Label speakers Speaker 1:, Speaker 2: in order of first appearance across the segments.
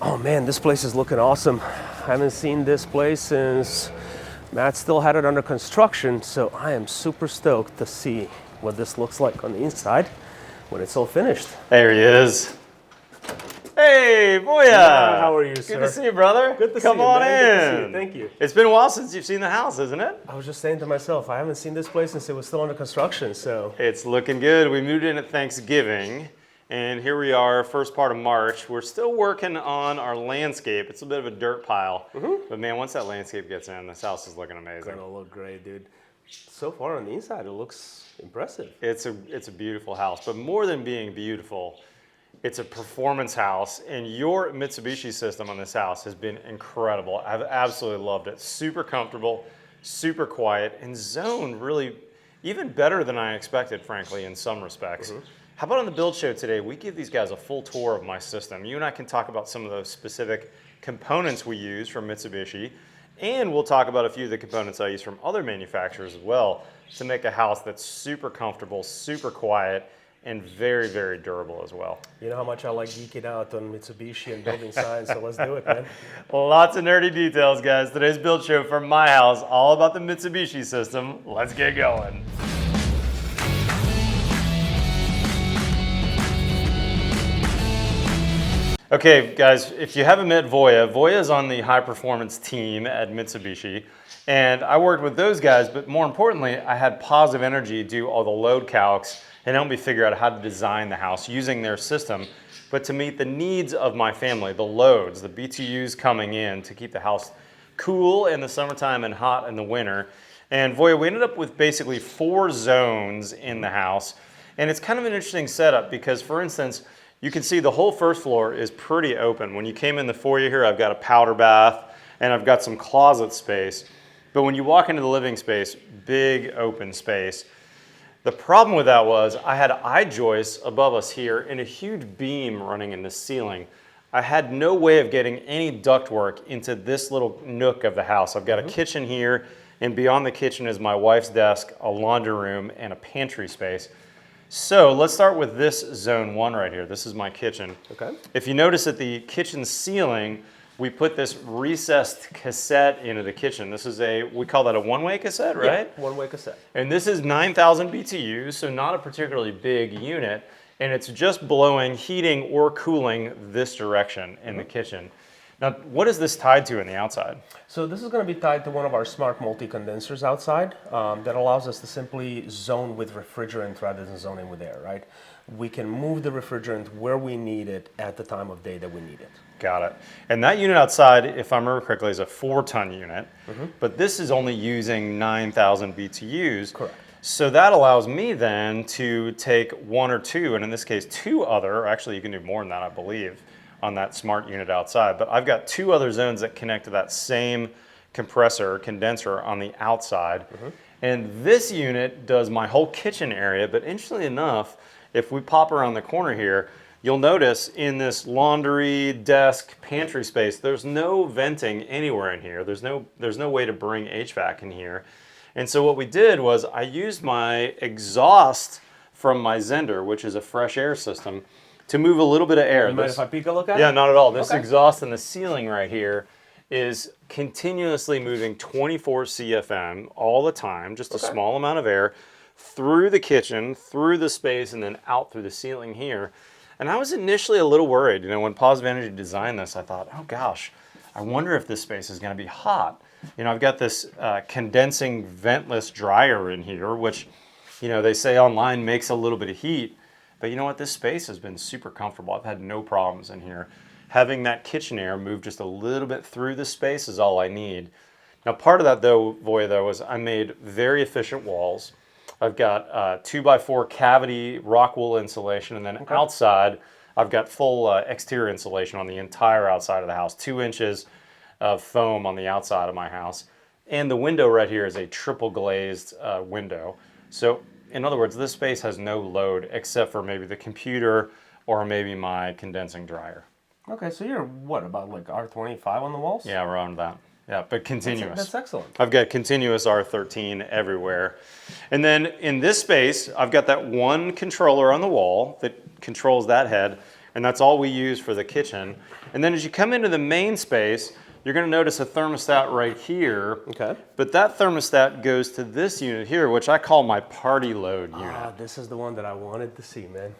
Speaker 1: Oh man, this place is looking awesome. I haven't seen this place since Matt still had it under construction, so I am super stoked to see what this looks like on the inside when it's all finished.
Speaker 2: There he is. Hey, Boya!
Speaker 1: Yeah, how are you, sir?
Speaker 2: Good to see you, brother.
Speaker 1: Good to
Speaker 2: Come
Speaker 1: see you,
Speaker 2: on
Speaker 1: man.
Speaker 2: in.
Speaker 1: Good to see you. Thank you.
Speaker 2: It's been a while since you've seen the house, isn't it?
Speaker 1: I was just saying to myself, I haven't seen this place since it was still under construction, so.
Speaker 2: It's looking good. We moved in at Thanksgiving, and here we are, first part of March. We're still working on our landscape. It's a bit of a dirt pile, but man, once that landscape gets in, this house is looking amazing.
Speaker 1: Gonna look great, dude. So far on the inside, it looks impressive.
Speaker 2: It's a beautiful house, but more than being beautiful, it's a performance house, and your Mitsubishi system on this house has been incredible. I've absolutely loved it. Super comfortable, super quiet, and zoned really even better than I expected, frankly, in some respects. How about on the build show today, we give these guys a full tour of my system. You and I can talk about some of those specific components we use from Mitsubishi, and we'll talk about a few of the components I use from other manufacturers as well to make a house that's super comfortable, super quiet, and very, very durable as well.
Speaker 1: You know how much I like geeking out on Mitsubishi and building science, so let's do it, man.
Speaker 2: Lots of nerdy details, guys. Today's build show from my house, all about the Mitsubishi system. Let's get going. Okay, guys, if you haven't met Voya is on the high performance team at Mitsubishi, and I worked with those guys, but more importantly, I had Positive Energy do all the load calcs and help me figure out how to design the house using their system, but to meet the needs of my family, the loads, the BTUs coming in to keep the house cool in the summertime and hot in the winter. And Voya, we ended up with basically 4 zones in the house, and it's kind of an interesting setup because, for instance, you can see the whole first floor is pretty open. When you came in the foyer here, I've got a powder bath and I've got some closet space. But when you walk into the living space, big open space. The problem with that was I had I-joists above us here and a huge beam running in the ceiling. I had no way of getting any ductwork into this little nook of the house. I've got a kitchen here, and beyond the kitchen is my wife's desk, a laundry room, and a pantry space. So let's start with this zone 1 right here. This is my kitchen.
Speaker 1: Okay.
Speaker 2: If you notice at the kitchen ceiling, we put this recessed cassette into the kitchen. This is we call that a one-way cassette, right?
Speaker 1: Yeah, one-way cassette.
Speaker 2: And this is 9,000 BTUs, so not a particularly big unit, and it's just blowing, heating, or cooling this direction in the kitchen. Now, what is this tied to on the outside?
Speaker 1: So this is going to be tied to one of our smart multi-condensers outside that allows us to simply zone with refrigerant rather than zoning with air, right? We can move the refrigerant where we need it at the time of day that we need it.
Speaker 2: Got it. And that unit outside, if I remember correctly, is a 4-ton unit, but this is only using 9,000 BTUs.
Speaker 1: Correct.
Speaker 2: So that allows me then to take 1 or 2, and in this case 2 other, actually you can do more than that, I believe, on that smart unit outside. But I've got 2 other zones that connect to that same compressor, condenser on the outside. And this unit does my whole kitchen area, but interestingly enough, if we pop around the corner here, you'll notice in this laundry, desk, pantry space, there's no venting anywhere in here. There's no way to bring HVAC in here. And so what we did was I used my exhaust from my Zender, which is a fresh air system, to move a little bit of air.
Speaker 1: You mind if I peek a look at it?
Speaker 2: Yeah, not at all. This
Speaker 1: Okay.
Speaker 2: exhaust in the ceiling right here is continuously moving 24 CFM all the time, just a small amount of air, through the kitchen, through the space, and then out through the ceiling here. And I was initially a little worried. You know, when Positive Energy designed this, I thought, oh gosh, I wonder if this space is going to be hot. You know, I've got this condensing ventless dryer in here, which, you know, they say online makes a little bit of heat. But you know what? This space has been super comfortable. I've had no problems in here. Having that kitchen air move just a little bit through the space is all I need. Now, part of that, though, Voya, though, is I made very efficient walls. I've got 2x4 cavity Rockwool insulation, and then outside, I've got full exterior insulation on the entire outside of the house, 2 inches of foam on the outside of my house. And the window right here is a triple glazed window. So, in other words, this space has no load except for maybe the computer or maybe my condensing dryer.
Speaker 1: Okay, so you're what, about like R25 on the walls?
Speaker 2: Yeah, around that. Yeah, but continuous.
Speaker 1: That's excellent.
Speaker 2: I've got continuous R13 everywhere. And then in this space, I've got that one controller on the wall that controls that head. and that's all we use for the kitchen. And then as you come into the main space, you're going to notice a thermostat right here.
Speaker 1: Okay.
Speaker 2: But that thermostat goes to this unit here, which I call my party load unit.
Speaker 1: Ah, this is the one that I wanted to see, man.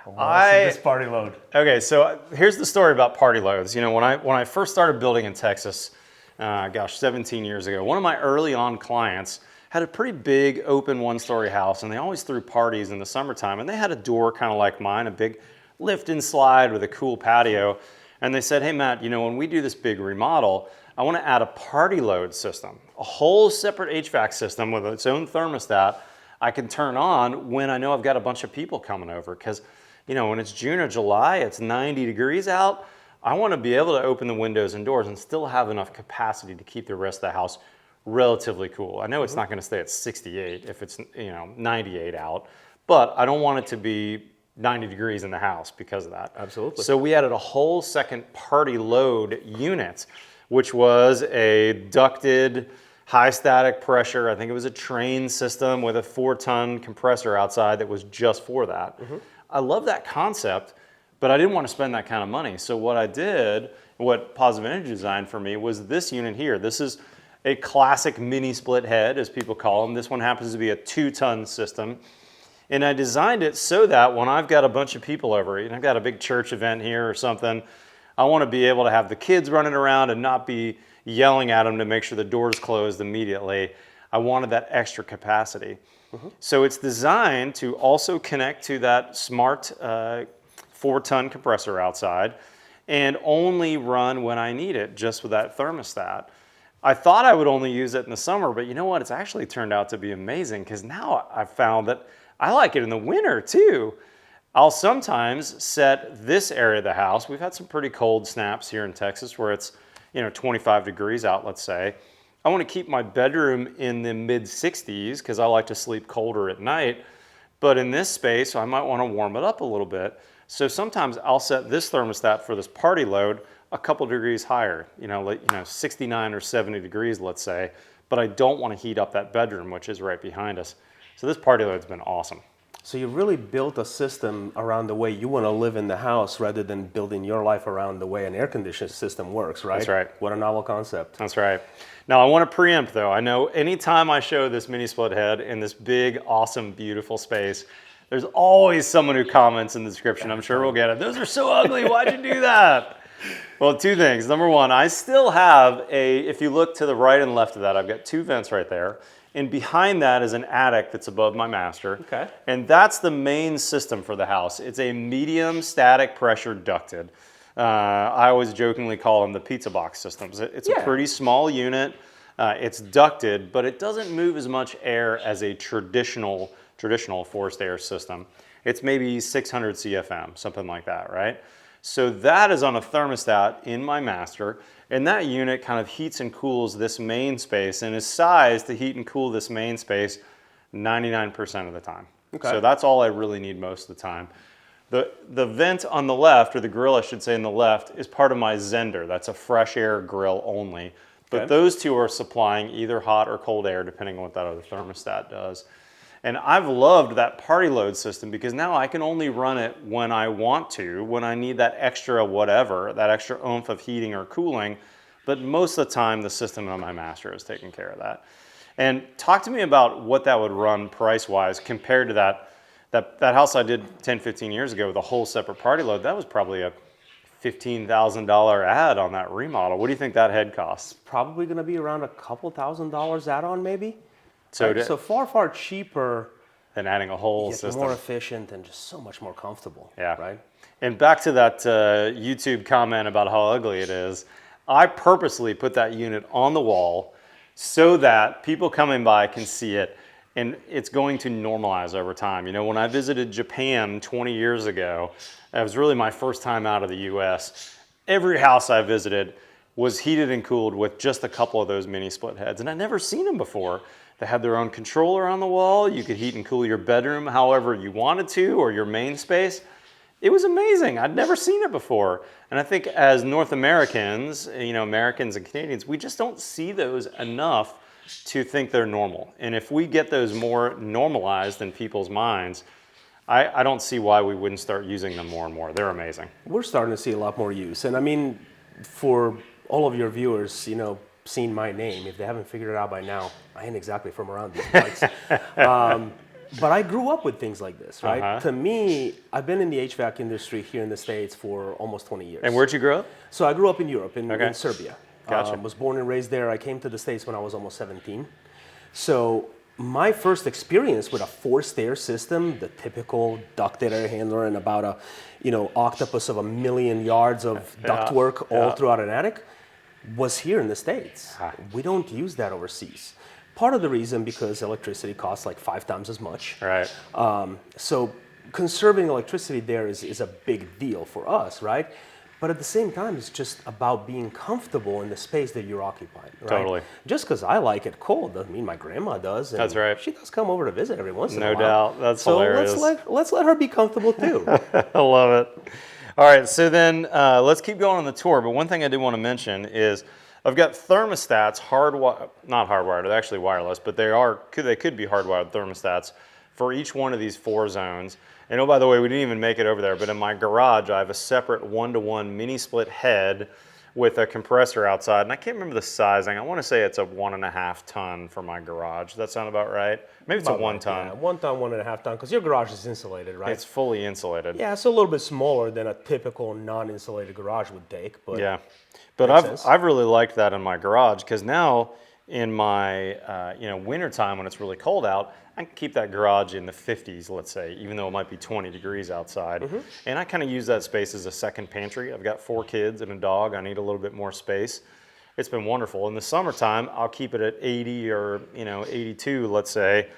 Speaker 1: I want to see this party load.
Speaker 2: Okay, so here's the story about party loads. You know, when I first started building in Texas, 17 years ago, one of my early on clients had a pretty big open one-story house, and they always threw parties in the summertime, and they had a door kind of like mine, a big lift and slide with a cool patio. And they said, hey, Matt, you know, when we do this big remodel, I want to add a party load system, a whole separate HVAC system with its own thermostat I can turn on when I know I've got a bunch of people coming over. Because, you know, when it's June or July, it's 90 degrees out, I want to be able to open the windows and doors and still have enough capacity to keep the rest of the house relatively cool. I know it's not going to stay at 68 if it's, you know, 98 out, but I don't want it to be 90 degrees in the house because of that.
Speaker 1: Absolutely.
Speaker 2: So we added a whole second party load unit, which was a ducted high static pressure. I think it was a train system with a 4-ton compressor outside that was just for that. I love that concept, but I didn't want to spend that kind of money. So what I did, what Positive Energy designed for me, was this unit here. This is a classic mini split head, as people call them. This one happens to be a 2-ton system. And I designed it so that when I've got a bunch of people over, and I've got a big church event here or something, I want to be able to have the kids running around and not be yelling at them to make sure the door's closed immediately. I wanted that extra capacity. So it's designed to also connect to that smart 4-ton compressor outside and only run when I need it, just with that thermostat. I thought I would only use it in the summer, but you know what? It's actually turned out to be amazing, because now I've found that I like it in the winter too. I'll sometimes set this area of the house. We've had some pretty cold snaps here in Texas where it's, you know, 25 degrees out, let's say. I want to keep my bedroom in the mid 60s because I like to sleep colder at night. But in this space, I might want to warm it up a little bit. So sometimes I'll set this thermostat for this party load a couple degrees higher, you know, 69 or 70 degrees, let's say. But I don't want to heat up that bedroom, which is right behind us. So this party load's been awesome.
Speaker 1: So you really built a system around the way you want to live in the house rather than building your life around the way an air conditioning system works, right?
Speaker 2: That's right.
Speaker 1: What a novel concept.
Speaker 2: That's right. Now I want to preempt though. I know anytime I show this mini split head in this big, awesome, beautiful space, there's always someone who comments in the description. I'm sure we'll get it. Those are so ugly. Why'd you do that? Well, two things. Number one, I still have if you look to the right and left of that, I've got 2 vents right there. And behind that is an attic that's above my master.
Speaker 1: Okay.
Speaker 2: And that's the main system for the house. It's a medium static pressure ducted. I always jokingly call them the pizza box systems. It's a pretty small unit. It's ducted, but it doesn't move as much air as a traditional forced air system. It's maybe 600 CFM, something like that, right? So that is on a thermostat in my master, and that unit kind of heats and cools this main space and is sized to heat and cool this main space 99% of the time. Okay. So that's all I really need most of the time. The vent on the left, or the grill I should say on the left, is part of my Zender. That's a fresh air grill only. But those two are supplying either hot or cold air depending on what that other thermostat does. And I've loved that party load system because now I can only run it when I want to, when I need that extra whatever, that extra oomph of heating or cooling. But most of the time, the system on my master is taking care of that. And talk to me about what that would run price-wise compared to that house I did 10, 15 years ago with a whole separate party load. That was probably a $15,000 add on that remodel. What do you think that head costs?
Speaker 1: Probably going to be around a couple $1,000s add-on, maybe.
Speaker 2: So
Speaker 1: far cheaper
Speaker 2: than adding a whole system.
Speaker 1: More efficient and just so much more comfortable.
Speaker 2: Yeah.
Speaker 1: Right.
Speaker 2: And back to that YouTube comment about how ugly it is. I purposely put that unit on the wall so that people coming by can see it, and it's going to normalize over time. You know, when I visited Japan 20 years ago, it was really my first time out of the US. Every house I visited was heated and cooled with just a couple of those mini split heads, and I'd never seen them before. They had their own controller on the wall. You could heat and cool your bedroom however you wanted to, or your main space. It was amazing. I'd never seen it before. And I think as North Americans, you know, Americans and Canadians, we just don't see those enough to think they're normal. And if we get those more normalized in people's minds, I don't see why we wouldn't start using them more and more. They're amazing.
Speaker 1: We're starting to see a lot more use. And I mean, for all of your viewers, you know, seeing my name, if they haven't figured it out by now, I ain't exactly from around these parts. But I grew up with things like this, right? To me, I've been in the HVAC industry here in the States for almost 20 years.
Speaker 2: And where'd you grow up?
Speaker 1: So I grew up in Europe, in Serbia.
Speaker 2: Gotcha.
Speaker 1: Was born and raised there. I came to the States when I was almost 17. So my first experience with a forced air system, the typical ducted air handler and about a, you know, octopus of 1,000,000 yards of ductwork all throughout an attic, was here in the States. We don't use that overseas. Part of the reason because electricity costs like 5 times as much.
Speaker 2: Right.
Speaker 1: So conserving electricity there is a big deal for us, right? But at the same time, it's just about being comfortable in the space that you're occupying, right?
Speaker 2: Totally.
Speaker 1: Just because I like it cold doesn't mean my grandma does. And
Speaker 2: That's right.
Speaker 1: she does come over to visit every once in a while.
Speaker 2: No doubt. That's hilarious.
Speaker 1: So let's let her be comfortable too.
Speaker 2: I love it. All right, so then let's keep going on the tour. But one thing I do want to mention is I've got thermostats, not hardwired, they're actually wireless, but they could be hardwired thermostats for each one of these 4 zones. And oh, by the way, we didn't even make it over there, but in my garage, I have a separate 1-to-1 mini split head with a compressor outside. And I can't remember the sizing. I want to say it's a 1.5 ton for my garage. Does that sound about right? Maybe it's a 1 ton.
Speaker 1: Yeah, 1 ton, 1.5 ton, because your garage is insulated, right?
Speaker 2: It's fully insulated.
Speaker 1: Yeah, it's a little bit smaller than a typical non-insulated garage would take. But
Speaker 2: yeah, but I've really liked that in my garage because now in my winter time when it's really cold out, I can keep that garage in the 50s, let's say, even though it might be 20 degrees outside. And I kind of use that space as a second pantry. I've got 4 kids and a dog. I need a little bit more space. It's been wonderful. In the summertime, I'll keep it at 80 or 82, let's say.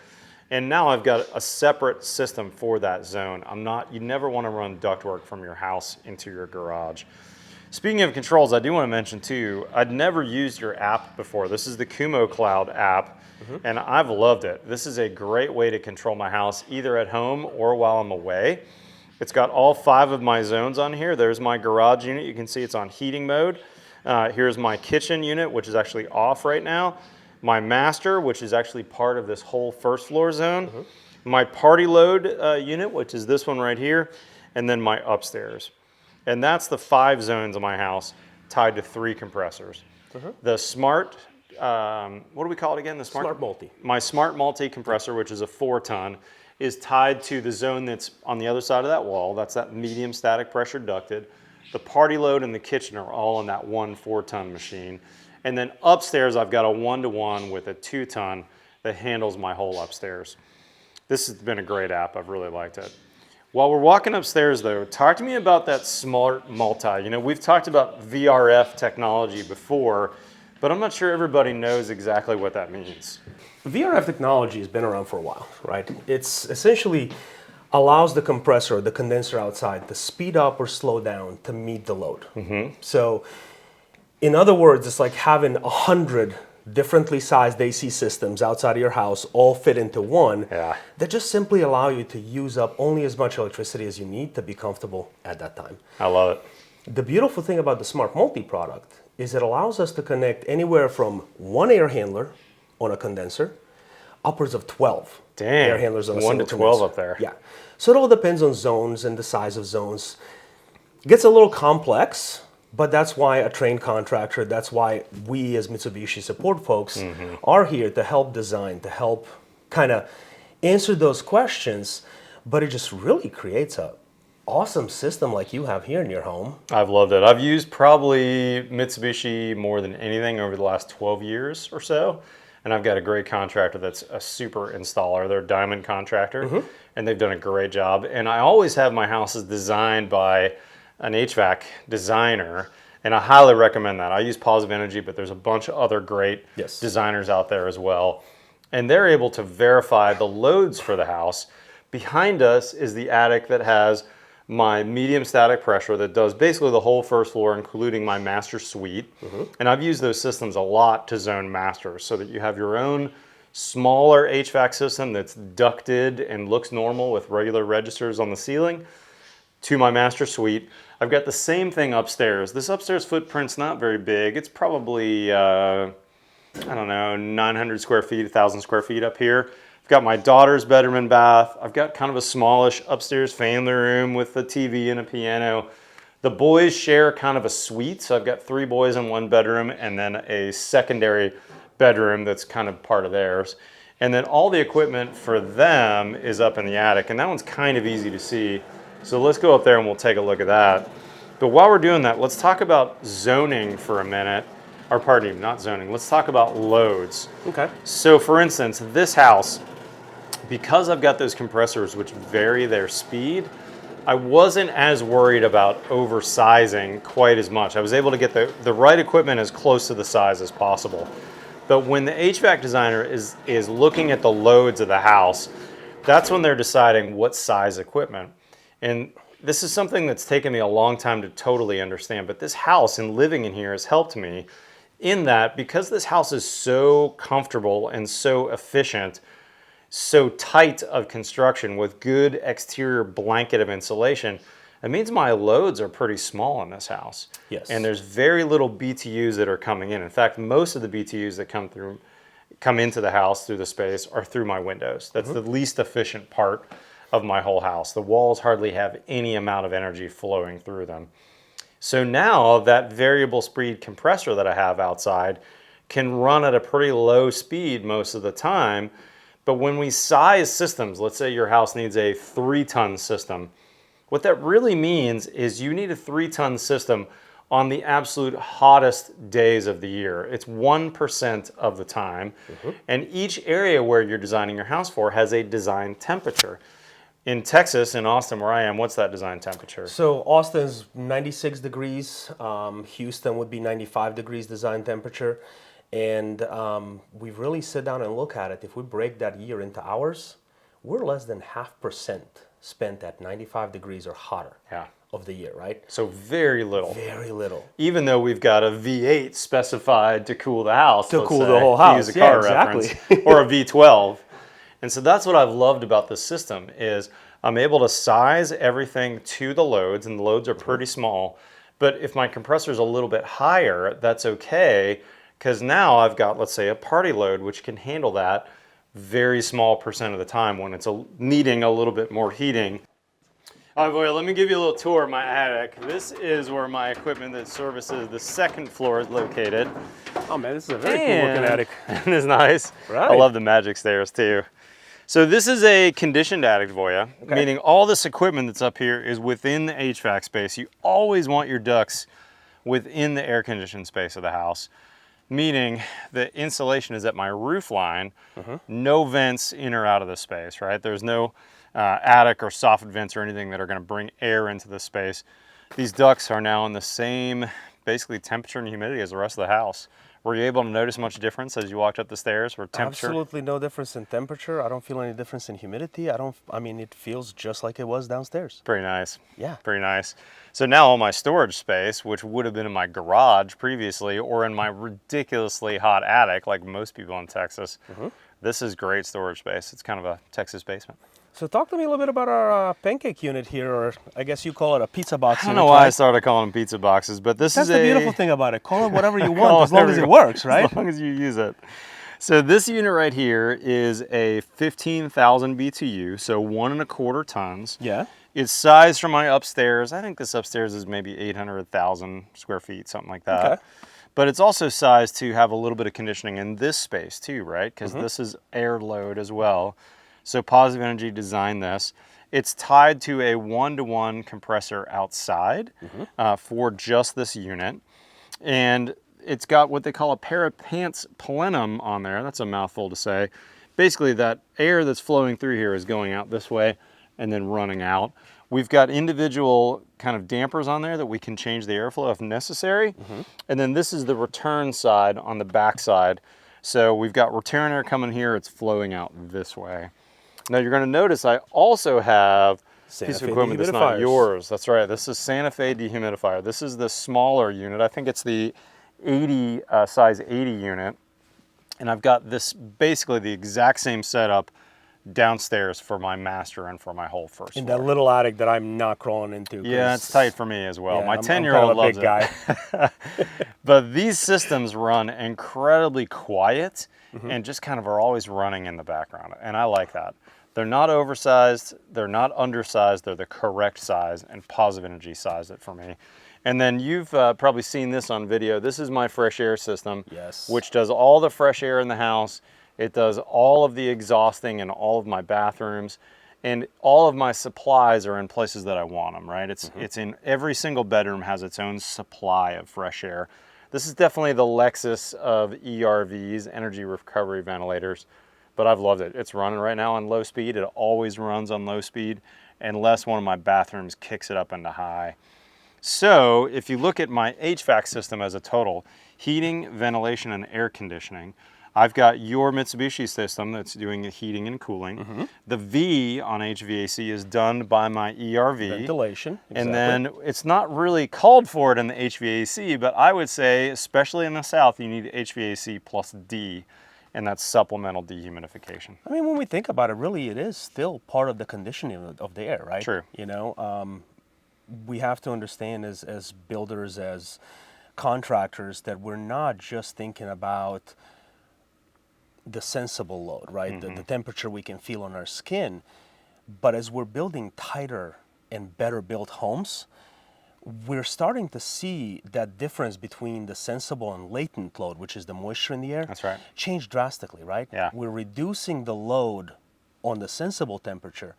Speaker 2: And now I've got a separate system for that zone. You never want to run ductwork from your house into your garage. Speaking of controls, I do want to mention too, I'd never used your app before. This is the Kumo Cloud App. And I've loved it. This is a great way to control my house either at home or while I'm away. It's got all 5 of my zones on here. There's my garage unit. You can see it's on heating mode. Here's my kitchen unit, which is actually off right now. My master, which is actually part of this whole first floor zone. My party load unit, which is this one right here. And then my upstairs. And that's the 5 zones of my house tied to 3 compressors. The smart, what do we call it again? The
Speaker 1: Smart Multi.
Speaker 2: My Smart Multi compressor, which is a 4 ton, is tied to the zone that's on the other side of that wall. That's that medium static pressure ducted. The party load and the kitchen are all in that 1 4-ton machine. And then upstairs, I've got a 1-to-1 with a 2-ton that handles my whole upstairs. This has been a great app. I've really liked it. While we're walking upstairs though, talk to me about that Smart Multi. We've talked about VRF technology before, but I'm not sure everybody knows exactly what that means.
Speaker 1: VRF technology has been around for a while, right? It's essentially allows the compressor, the condenser outside, to speed up or slow down to meet the load. So in other words, it's like having 100 differently sized AC systems outside of your house all fit into one that just simply allow you to use up only as much electricity as you need to be comfortable at that time.
Speaker 2: I love it.
Speaker 1: The beautiful thing about the Smart Multi product is it allows us to connect anywhere from 1 air handler on a condenser upwards of 12 air handlers on a
Speaker 2: 1 to
Speaker 1: single
Speaker 2: 12
Speaker 1: condenser.
Speaker 2: up there.
Speaker 1: Yeah. So it all depends on zones and the size of zones. It gets a little complex, but that's why a trained contractor, that's why we as Mitsubishi support folks are here to help design, to help kind of answer those questions. But it just really creates a awesome system like you have here in your home.
Speaker 2: I've loved it. I've used probably Mitsubishi more than anything over the last 12 years or so. And I've got a great contractor that's a super installer. They're a diamond contractor, and they've done a great job. And I always have my houses designed by an HVAC designer, and I highly recommend that. I use Positive Energy, but there's a bunch of other great designers out there as well. And they're able to verify the loads for the house. Behind us is the attic that has my medium static pressure that does basically the whole first floor, including my master suite. And I've used those systems a lot to zone masters so that you have your own smaller HVAC system that's ducted and looks normal with regular registers on the ceiling to my master suite. I've got the same thing upstairs. This upstairs footprint's not very big. It's probably, 900 square feet, 1,000 square feet up here. I've got my daughter's bedroom and bath. I've got kind of a smallish upstairs family room with a TV and a piano. The boys share kind of a suite, so I've got 3 boys in 1 bedroom and then a secondary bedroom that's kind of part of theirs. And then all the equipment for them is up in the attic, and that one's kind of easy to see. So let's go up there and we'll take a look at that. But while we're doing that, let's talk about zoning for a minute. Or pardon me, not zoning. Let's talk about loads.
Speaker 1: Okay.
Speaker 2: So for instance, this house, because I've got those compressors which vary their speed, I wasn't as worried about oversizing quite as much. I was able to get the right equipment as close to the size as possible. But when the HVAC designer is looking at the loads of the house, that's when they're deciding what size equipment. And this is something that's taken me a long time to totally understand, but this house and living in here has helped me in that, because this house is so comfortable and so efficient, so tight of construction with good exterior blanket of insulation, it means my loads are pretty small in this house.
Speaker 1: Yes.
Speaker 2: And there's very little BTUs that are coming in. In fact, most of the BTUs that come into the house through the space are through my windows. That's the least efficient part of my whole house. The walls hardly have any amount of energy flowing through them. So now that variable speed compressor that I have outside can run at a pretty low speed most of the time. But when we size systems, let's say your house needs a 3-ton system, what that really means is you need a 3-ton system on the absolute hottest days of the year. It's 1% of the time. And each area where you're designing your house for has a design temperature. In Texas, in Austin where I am, what's that design temperature?
Speaker 1: So Austin's 96 degrees. Houston would be 95 degrees design temperature. And we really sit down and look at it. If we break that year into hours, we're less than 0.5% spent at 95 degrees or hotter of the year, right?
Speaker 2: So very little.
Speaker 1: Very little.
Speaker 2: Even though we've got a V8 specified to cool the house.
Speaker 1: To cool the whole house,
Speaker 2: to use a car
Speaker 1: exactly.
Speaker 2: reference, or a V12. And so that's what I've loved about this system is I'm able to size everything to the loads, and the loads are pretty small. But if my compressor is a little bit higher, that's okay, because now I've got, let's say, a party load, which can handle that very small percent of the time when it's needing a little bit more heating. All right, boy, let me give you a little tour of my attic. This is where my equipment that services the 2nd floor is located.
Speaker 1: Oh man, this is a very cool looking attic.
Speaker 2: Isn't this nice?
Speaker 1: Right.
Speaker 2: I love the magic stairs too. So this is a conditioned attic, Voya, meaning all this equipment that's up here is within the HVAC space. You always want your ducts within the air conditioned space of the house, meaning the insulation is at my roof line, no vents in or out of the space, right? There's no attic or soffit vents or anything that are going to bring air into the space. These ducts are now in the same basically temperature and humidity as the rest of the house. Were you able to notice much difference as you walked up the stairs for temperature?
Speaker 1: Absolutely no difference in temperature. I don't feel any difference in humidity. I mean, it feels just like it was downstairs.
Speaker 2: Pretty nice.
Speaker 1: Yeah.
Speaker 2: Pretty nice. So now all my storage space, which would have been in my garage previously or in my ridiculously hot attic, like most people in Texas, this is great storage space. It's kind of a Texas basement.
Speaker 1: So talk to me a little bit about our pancake unit here, or I guess you call it a pizza box
Speaker 2: I
Speaker 1: unit.
Speaker 2: don't know why I started calling them pizza boxes, but this
Speaker 1: That's
Speaker 2: is
Speaker 1: the beautiful thing about it. Call it whatever you want as long as it works, right?
Speaker 2: As long as you use it. So this unit right here is a 15,000 BTU, so 1.25 tons.
Speaker 1: Yeah.
Speaker 2: It's sized for my upstairs. I think this upstairs is maybe 800,000 square feet, something like that.
Speaker 1: Okay.
Speaker 2: But it's also sized to have a little bit of conditioning in this space too, right? Because this is air load as well. So Positive Energy designed this. It's tied to a 1-to-1 compressor outside for just this unit. And it's got what they call a parapants plenum on there. That's a mouthful to say. Basically, that air that's flowing through here is going out this way and then running out. We've got individual kind of dampers on there that we can change the airflow if necessary. And then this is the return side on the back side. So we've got return air coming here. It's flowing out this way. Now you're going to notice I also have a piece of equipment that's not yours. That's right. This is Santa Fe dehumidifier. This is the smaller unit. I think it's the size 80 unit. And I've got this basically the exact same setup downstairs for my master and for my whole first floor.
Speaker 1: In that little attic that I'm not crawling into.
Speaker 2: Yeah, it's tight for me as well.
Speaker 1: Yeah,
Speaker 2: my
Speaker 1: I'm
Speaker 2: 10-year-old
Speaker 1: kind of a
Speaker 2: loves
Speaker 1: big guy.
Speaker 2: it. But these systems run incredibly quiet and just kind of are always running in the background. And I like that. They're not oversized, they're not undersized, they're the correct size, and Positive Energy sized it for me. And then you've probably seen this on video. This is my fresh air system,
Speaker 1: Yes.
Speaker 2: which does all the fresh air in the house. It does all of the exhausting in all of my bathrooms. And all of my supplies are in places that I want them, right? It's in every single bedroom has its own supply of fresh air. This is definitely the Lexus of ERVs, energy recovery ventilators, but I've loved it. It's running right now on low speed. It always runs on low speed unless one of my bathrooms kicks it up into high. So if you look at my HVAC system as a total, heating, ventilation, and air conditioning, I've got your Mitsubishi system that's doing the heating and cooling. The V on HVAC is done by my ERV.
Speaker 1: Ventilation. Exactly.
Speaker 2: And then it's not really called for it in the HVAC, but I would say, especially in the South, you need HVAC plus D, and that's supplemental dehumidification.
Speaker 1: I mean, when we think about it, really, it is still part of the conditioning of the air, right?
Speaker 2: True.
Speaker 1: You know, we have to understand as builders, as contractors, that we're not just thinking about the sensible load, right? The temperature we can feel on our skin. But as we're building tighter and better built homes, we're starting to see that difference between the sensible and latent load, which is the moisture in the air,
Speaker 2: That's right.
Speaker 1: change drastically, right?
Speaker 2: Yeah.
Speaker 1: We're reducing the load on the sensible temperature,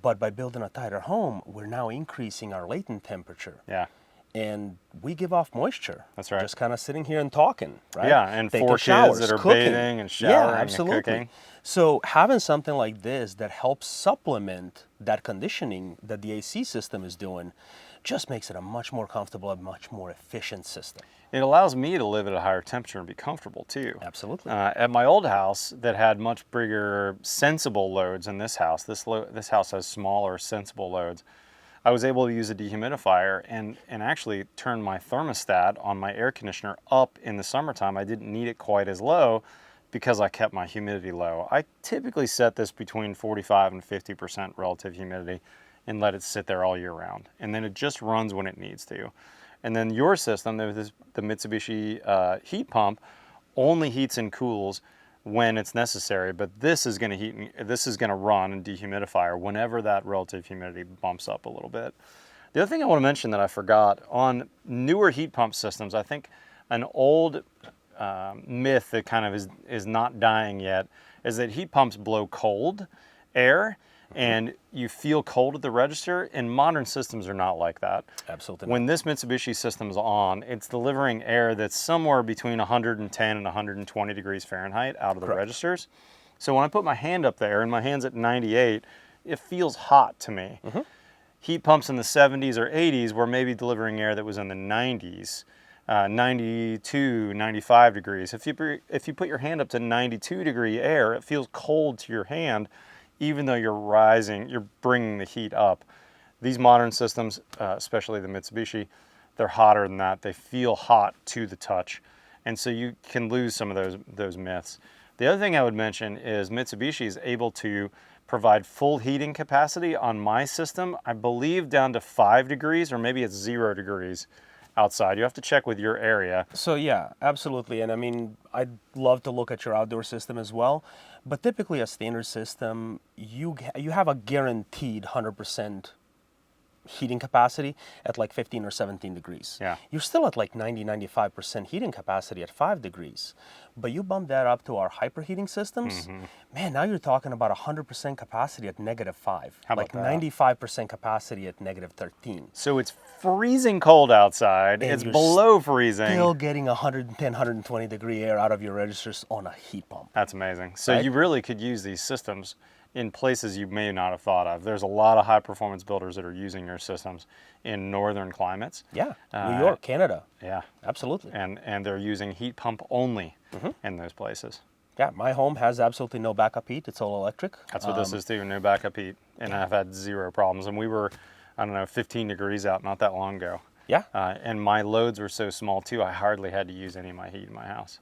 Speaker 1: but by building a tighter home, we're now increasing our latent temperature.
Speaker 2: Yeah.
Speaker 1: And we give off moisture.
Speaker 2: That's right.
Speaker 1: Just kind of sitting here and talking, right?
Speaker 2: Yeah, and
Speaker 1: Taking
Speaker 2: for kids
Speaker 1: showers,
Speaker 2: that are
Speaker 1: cooking.
Speaker 2: bathing and showering
Speaker 1: Yeah, absolutely.
Speaker 2: and cooking.
Speaker 1: So having something like this that helps supplement that conditioning that the AC system is doing just makes it a much more comfortable and much more efficient system.
Speaker 2: It allows me to live at a higher temperature and be comfortable too.
Speaker 1: Absolutely.
Speaker 2: At my old house that had much bigger sensible loads than this house, this house has smaller sensible loads. I was able to use a dehumidifier and actually turn my thermostat on my air conditioner up in the summertime. I didn't need it quite as low because I kept my humidity low. I typically set this between 45 and 50% relative humidity and let it sit there all year round. And then it just runs when it needs to. And then your system, the Mitsubishi heat pump, only heats and cools when it's necessary, but this is going to run and dehumidifier whenever that relative humidity bumps up a little bit. The other thing I want to mention that I forgot, on newer heat pump systems, I think an old myth that kind of is not dying yet is that heat pumps blow cold air and you feel cold at the register, and modern systems are not like that.
Speaker 1: Absolutely.
Speaker 2: When this Mitsubishi system is on, it's delivering air that's somewhere between 110 and 120 degrees Fahrenheit out of the registers. So when I put my hand up there and my hand's at 98, it feels hot to me. Heat pumps in the 70s or 80s were maybe delivering air that was in the 90s, 92, 95 degrees. If you put your hand up to 92 degree air, it feels cold to your hand, even though you're bringing the heat up. These modern systems, especially the Mitsubishi, they're hotter than that. They feel hot to the touch. And so you can lose some of those myths. The other thing I would mention is Mitsubishi is able to provide full heating capacity on my system, I believe down to 5 degrees, or maybe it's 0 degrees outside. You have to check with your area.
Speaker 1: So yeah, absolutely. And I mean, I'd love to look at your outdoor system as well. But typically a standard system, you have a guaranteed 100% heating capacity at like 15 or 17 degrees.
Speaker 2: Yeah.
Speaker 1: You're still at like 95% heating capacity at 5 degrees. But you bump that up to our hyperheating systems, man, now you're talking about 100% capacity at -5.
Speaker 2: How about
Speaker 1: like
Speaker 2: that?
Speaker 1: 95% capacity at -13.
Speaker 2: So it's freezing cold outside.
Speaker 1: And
Speaker 2: it's
Speaker 1: you're
Speaker 2: below freezing.
Speaker 1: Still getting 110, 120 degree air out of your registers on a heat pump.
Speaker 2: That's amazing. So
Speaker 1: Right?
Speaker 2: you really could use these systems in places you may not have thought of. There's a lot of high performance builders that are using your systems in northern climates.
Speaker 1: Yeah, New York, Canada.
Speaker 2: Yeah.
Speaker 1: Absolutely.
Speaker 2: And they're using heat pump only in those places.
Speaker 1: Yeah, my home has absolutely no backup heat. It's all electric.
Speaker 2: That's what this is too, no backup heat. And I've had zero problems. And we were, 15 degrees out not that long ago.
Speaker 1: Yeah.
Speaker 2: And my loads were so small too, I hardly had to use any of my heat in my house.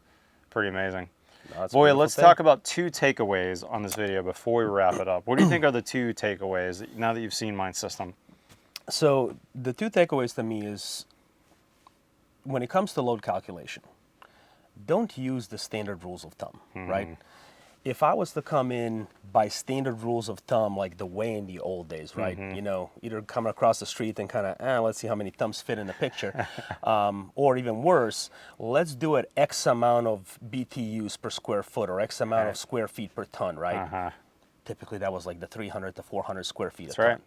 Speaker 2: Pretty amazing.
Speaker 1: That's a
Speaker 2: Boy,
Speaker 1: beautiful
Speaker 2: let's
Speaker 1: thing.
Speaker 2: talk about 2 takeaways on this video before we wrap it up. What do you think are the 2 takeaways now that you've seen my system?
Speaker 1: So the 2 takeaways to me is when it comes to load calculation, don't use the standard rules of thumb, right? If I was to come in by standard rules of thumb, like the way in the old days, right? You know, either come across the street and kind of, let's see how many thumbs fit in the picture. Or even worse, let's do it X amount of BTUs per square foot or X amount of square feet per ton, right? Typically that was like the 300 to 400 square feet a ton.
Speaker 2: right.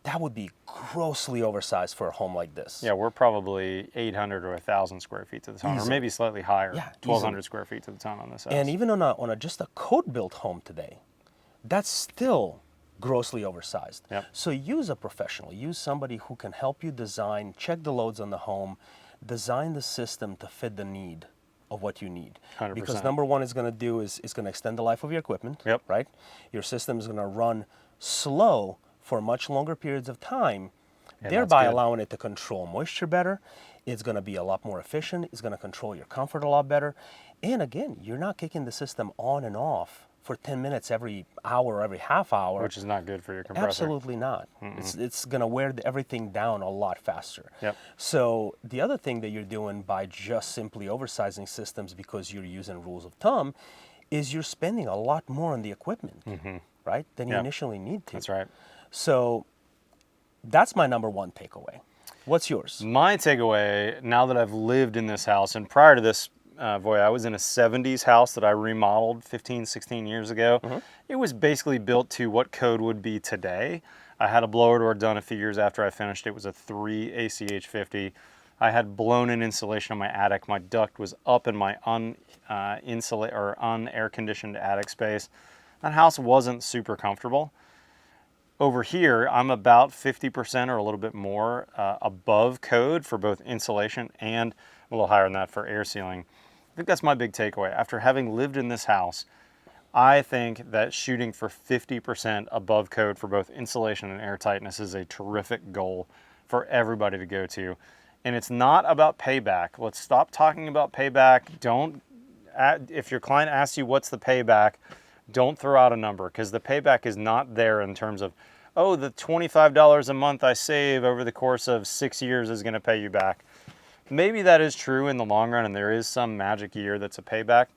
Speaker 1: That would be grossly oversized for a home like this.
Speaker 2: Yeah, we're probably 800 or 1,000 square feet to the ton, or
Speaker 1: Easily.
Speaker 2: maybe slightly higher.
Speaker 1: Yeah,
Speaker 2: 1,200 square feet to the ton on this house.
Speaker 1: And even on a just a code-built home today, that's still grossly oversized.
Speaker 2: Yep.
Speaker 1: So use a professional. Use somebody who can help you design, check the loads on the home, design the system to fit the need of what you need.
Speaker 2: 100%.
Speaker 1: Because number one is going to do is going to extend the life of your equipment.
Speaker 2: Yep.
Speaker 1: Right? Your system is going to run slow for much longer periods of time,
Speaker 2: Yeah,
Speaker 1: thereby
Speaker 2: that's good.
Speaker 1: allowing it to control moisture better. It's going to be a lot more efficient. It's going to control your comfort a lot better. And again, you're not kicking the system on and off for 10 minutes every hour or every half hour.
Speaker 2: Which is not good for your compressor.
Speaker 1: Absolutely not. It's going to wear everything down a lot faster.
Speaker 2: Yep.
Speaker 1: So the other thing that you're doing by just simply oversizing systems because you're using rules of thumb is you're spending a lot more on the equipment, right, than you
Speaker 2: Yep.
Speaker 1: initially need to.
Speaker 2: That's right.
Speaker 1: So that's my number one takeaway. What's yours?
Speaker 2: My takeaway, now that I've lived in this house, and prior to this, Voya, I was in a 70s house that I remodeled 15, 16 years ago. It was basically built to what code would be today. I had a blower door done a few years after I finished. It was a 3 ACH50. I had blown in insulation on my attic. My duct was up in my un-air conditioned attic space. That house wasn't super comfortable. Over here, I'm about 50% or a little bit more above code for both insulation and a little higher than that for air sealing. I think that's my big takeaway. After having lived in this house, I think that shooting for 50% above code for both insulation and air tightness is a terrific goal for everybody to go to. And it's not about payback. Let's stop talking about payback. If your client asks you what's the payback, don't throw out a number, because the payback is not there in terms of, oh, the $25 a month I save over the course of 6 years is going to pay you back. Maybe that is true in the long run, and there is some magic year that's a payback.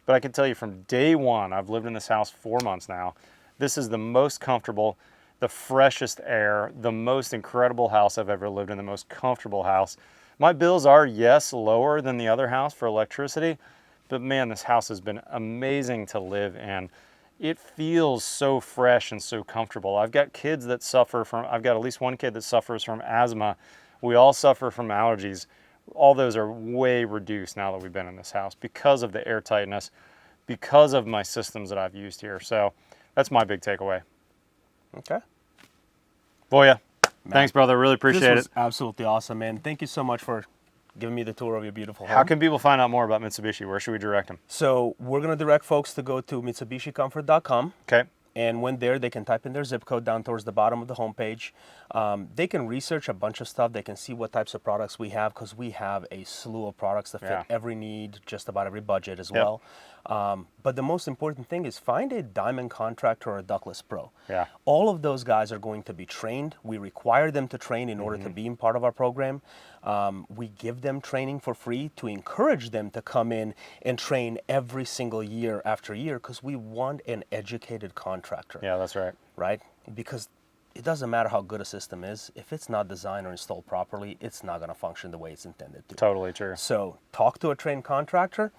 Speaker 2: But I can tell you from day one, I've lived in this house 4 months now, this is the most comfortable, the freshest air, the most incredible house I've ever lived in, the most comfortable house. My bills are, yes, lower than the other house for electricity, but man, this house has been amazing to live in. It feels so fresh and so comfortable. I've got kids that I've got at least one kid that suffers from asthma. We all suffer from allergies. All those are way reduced now that we've been in this house because of the air tightness, because of my systems that I've used here. So that's my big takeaway.
Speaker 1: Okay.
Speaker 2: Voya, thanks, brother. Really appreciate
Speaker 1: This was
Speaker 2: it.
Speaker 1: absolutely awesome, man. Thank you so much for giving me the tour of your beautiful home.
Speaker 2: How can people find out more about Mitsubishi? Where should we direct them?
Speaker 1: So we're going to direct folks to go to MitsubishiComfort.com.
Speaker 2: Okay.
Speaker 1: And when there, they can type in their zip code down towards the bottom of the homepage. They can research a bunch of stuff. They can see what types of products we have, because we have a slew of products that fit
Speaker 2: Yeah.
Speaker 1: every need, just about every budget as
Speaker 2: Yep.
Speaker 1: well. But the most important thing is find a diamond contractor or a ductless pro.
Speaker 2: Yeah.
Speaker 1: All of those guys are going to be trained. We require them to train in order to be in part of our program. We give them training for free to encourage them to come in and train every single year after year, because we want an educated contractor.
Speaker 2: Yeah, that's right.
Speaker 1: Right? Because it doesn't matter how good a system is. If it's not designed or installed properly, it's not going to function the way it's intended to.
Speaker 2: Totally true.
Speaker 1: So talk to a trained contractor,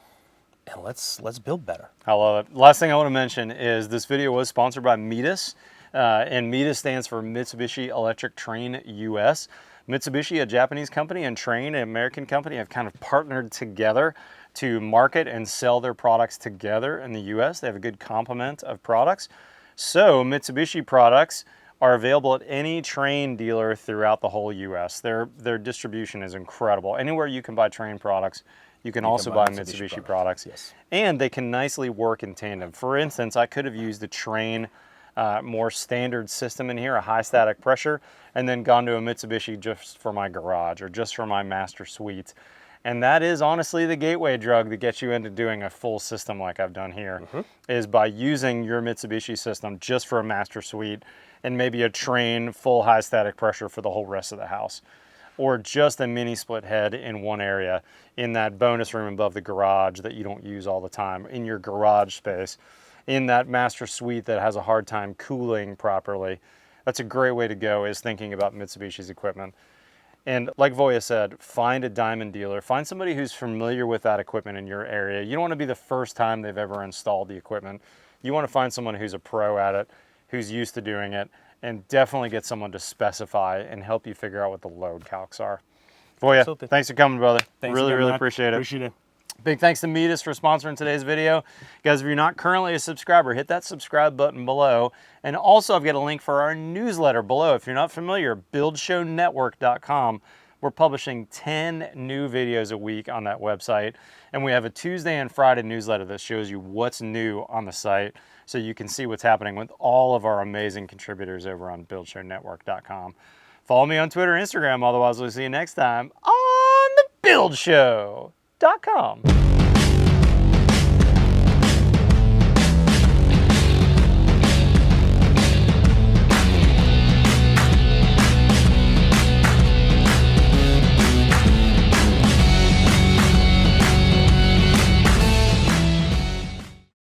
Speaker 1: and let's build better.
Speaker 2: I love it. Last thing I want to mention is this video was sponsored by Metis, and Metis stands for Mitsubishi Electric Train US. Mitsubishi, a Japanese company, and Train, an American company, have kind of partnered together to market and sell their products together in the US. They have a good complement of products. So Mitsubishi products are available at any Train dealer throughout the whole US. Their distribution is incredible. Anywhere you can buy Train products, you can also buy Mitsubishi products.
Speaker 1: Yes.
Speaker 2: And they can nicely work in tandem. For instance, I could have used the Train more standard system in here, a high static pressure, and then gone to a Mitsubishi just for my garage or just for my master suite. And that is honestly the gateway drug that gets you into doing a full system like I've done here, is by using your Mitsubishi system just for a master suite and maybe a Train full high static pressure for the whole rest of the house. or just a mini split head in one area, in that bonus room above the garage that you don't use all the time, in your garage space, in that master suite that has a hard time cooling properly. That's a great way to go, is thinking about Mitsubishi's equipment. And like Voya said, find a diamond dealer. Find somebody who's familiar with that equipment in your area. You don't want to be the first time they've ever installed the equipment. You want to find someone who's a pro at it, who's used to doing it, and definitely get someone to specify and help you figure out what the load calcs are. Voya,
Speaker 1: Absolutely.
Speaker 2: thanks for coming, brother.
Speaker 1: Thanks
Speaker 2: really
Speaker 1: again, Matt.
Speaker 2: appreciate it.
Speaker 1: Appreciate it.
Speaker 2: Big thanks to Metis for sponsoring today's video. Guys, if you're not currently a subscriber, hit that subscribe button below. And also, I've got a link for our newsletter below. If you're not familiar, buildshownetwork.com. We're publishing 10 new videos a week on that website. And we have a Tuesday and Friday newsletter that shows you what's new on the site, so you can see what's happening with all of our amazing contributors over on buildshownetwork.com. Follow me on Twitter and Instagram. Otherwise, we'll see you next time on the buildshow.com.